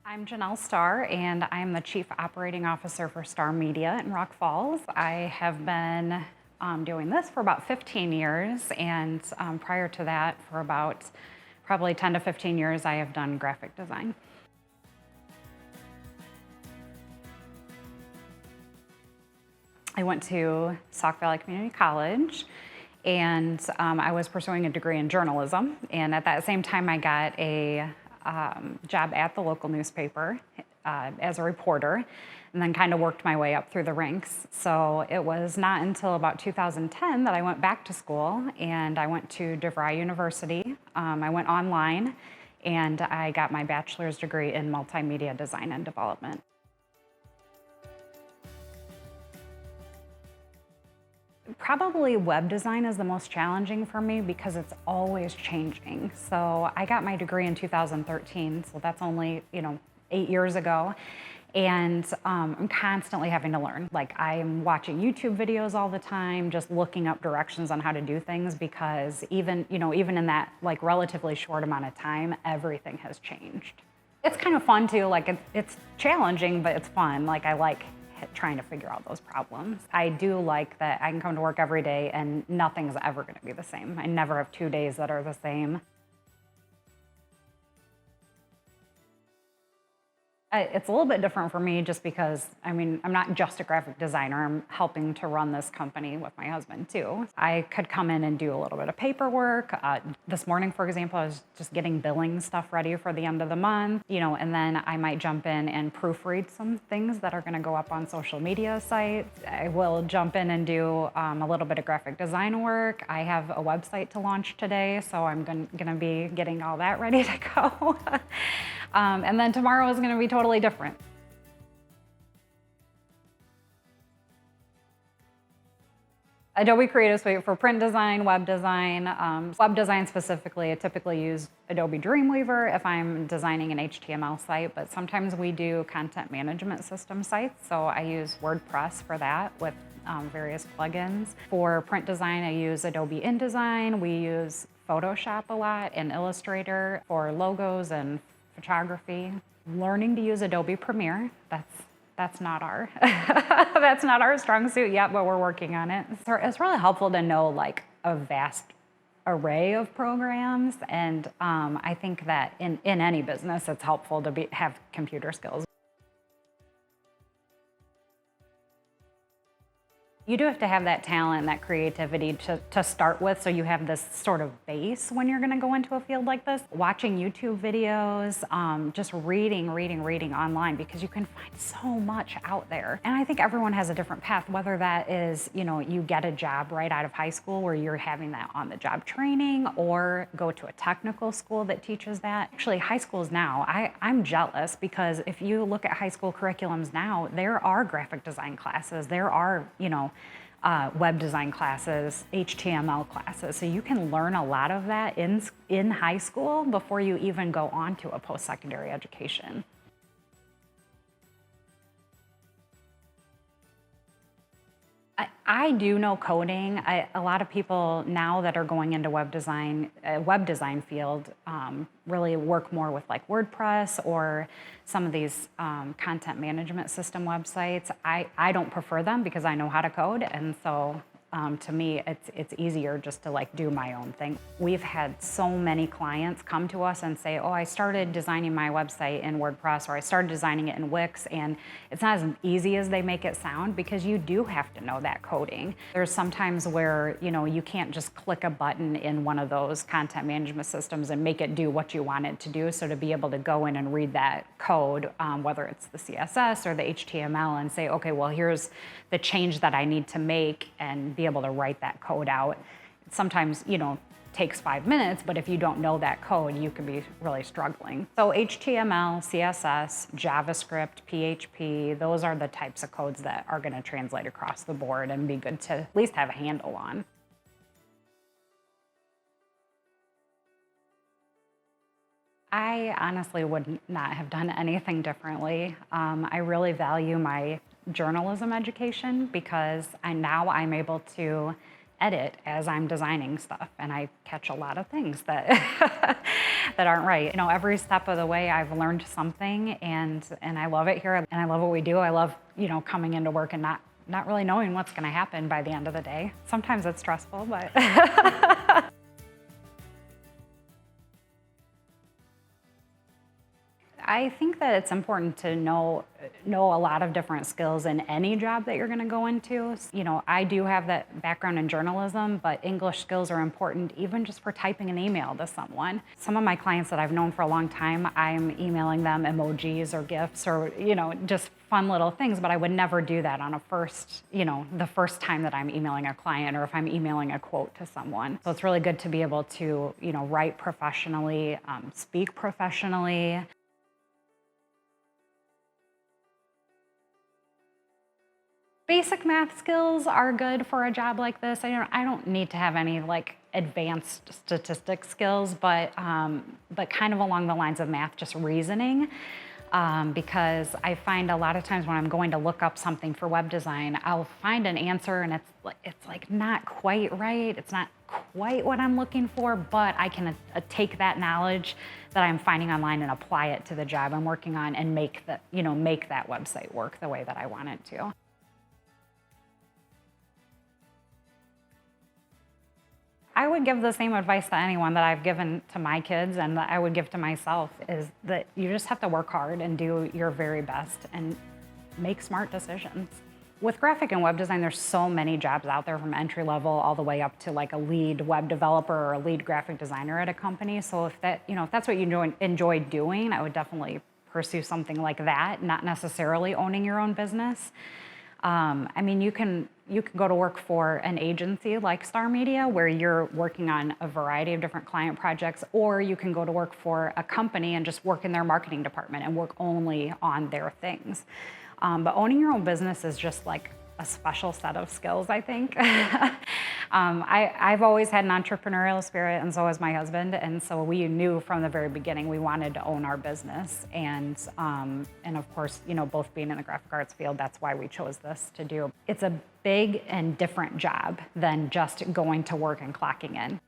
I'm Stahr, and I'm the Chief Operating Officer for Stahr Media in Rock Falls. I have been doing this for about 15 years, and prior to that, for about probably 10 to 15 years, I have done graphic design. I went to Sauk Valley Community College, and I was pursuing a degree in journalism, and at that same time I got a job at the local newspaper as a reporter, and then kind of worked my way up through the ranks. So it was not until about 2010 that I went back to school, and I went to DeVry University. I went online, and I got my bachelor's degree in multimedia design and development. Probably web design is the most challenging for me because it's always changing. So I got my degree in 2013, so that's only 8 years ago. And I'm constantly having to learn. Like, I'm watching YouTube videos all the time, just looking up directions on how to do things, because even in that relatively short amount of time, everything has changed. It's kind of fun too. It's challenging, but it's fun. I like trying to figure out those problems. I do like that I can come to work every day and nothing's ever going to be the same. I never have 2 days that are the same. It's a little bit different for me just because, I'm not just a graphic designer. I'm helping to run this company with my husband too. I could come in and do a little bit of paperwork. This morning, for example, I was just getting billing stuff ready for the end of the month, and then I might jump in and proofread some things that are going to go up on social media sites. I will jump in and do a little bit of graphic design work. I have a website to launch today, so I'm going to be getting all that ready to go. And then tomorrow is going to be totally different. Adobe Creative Suite for print design, web design. Web design specifically, I typically use Adobe Dreamweaver if I'm designing an HTML site, but sometimes we do content management system sites, so I use WordPress for that with various plugins. For print design, I use Adobe InDesign. We use Photoshop a lot and Illustrator for logos and photography. Learning to use Adobe Premiere, that's not our that's not our strong suit yet, but we're working on it. So it's really helpful to know a vast array of programs, and I think that in any business it's helpful to have computer skills. You do have to have that talent and that creativity to start with, so you have this sort of base when you're going to go into a field like this. Watching YouTube videos, just reading online, because you can find so much out there. And I think everyone has a different path, whether that is, you get a job right out of high school where you're having that on-the-job training, or go to a technical school that teaches that. Actually, high schools now, I'm jealous, because if you look at high school curriculums now, there are graphic design classes, there are, web design classes, HTML classes. So you can learn a lot of that in high school before you even go on to a post-secondary education. I do know coding. A lot of people now that are going into web design field really work more with WordPress or some of these content management system websites. I don't prefer them because I know how to code, and so to me, it's easier just to do my own thing. We've had so many clients come to us and say, oh, I started designing my website in WordPress, or I started designing it in Wix, and it's not as easy as they make it sound, because you do have to know that coding. There's sometimes where you can't just click a button in one of those content management systems and make it do what you want it to do. So to be able to go in and read that code, whether it's the CSS or the HTML, and say, okay, well, here's the change that I need to make, and be able to write that code out. Sometimes, takes 5 minutes, but if you don't know that code, you can be really struggling. So HTML, CSS, JavaScript, PHP, those are the types of codes that are going to translate across the board and be good to at least have a handle on. I honestly would not have done anything differently. I really value my journalism education, because I'm able to edit as I'm designing stuff, and I catch a lot of things that that aren't right. You know, every step of the way I've learned something, and I love it here, and I love what we do. I love, you know, coming into work and not really knowing what's going to happen by the end of the day. Sometimes it's stressful, but I think that it's important to know a lot of different skills in any job that you're going to go into. You know, I do have that background in journalism, but English skills are important even just for typing an email to someone. Some of my clients that I've known for a long time, I'm emailing them emojis or GIFs or, you know, just fun little things, but I would never do that on the first time that I'm emailing a client or if I'm emailing a quote to someone. So it's really good to be able to, you know, write professionally, speak professionally. Basic math skills are good for a job like this. I don't need to have any like advanced statistics skills, but kind of along the lines of math, just reasoning. Because I find a lot of times when I'm going to look up something for web design, I'll find an answer and it's like not quite right. It's not quite what I'm looking for, but I can take that knowledge that I'm finding online and apply it to the job I'm working on and make that website work the way that I want it to. I would give the same advice to anyone that I've given to my kids and that I would give to myself, is that you just have to work hard and do your very best and make smart decisions. With graphic and web design, there's so many jobs out there from entry level all the way up to like a lead web developer or a lead graphic designer at a company. So if that's what you enjoy doing, I would definitely pursue something like that, not necessarily owning your own business. I mean, you can go to work for an agency like Stahr Media where you're working on a variety of different client projects, or you can go to work for a company and just work in their marketing department and work only on their things. But owning your own business is just like a special set of skills, I think. I've always had an entrepreneurial spirit, and so has my husband, and so we knew from the very beginning we wanted to own our business, and of course, you know, both being in the graphic arts field, that's why we chose this to do. It's a big and different job than just going to work and clocking in.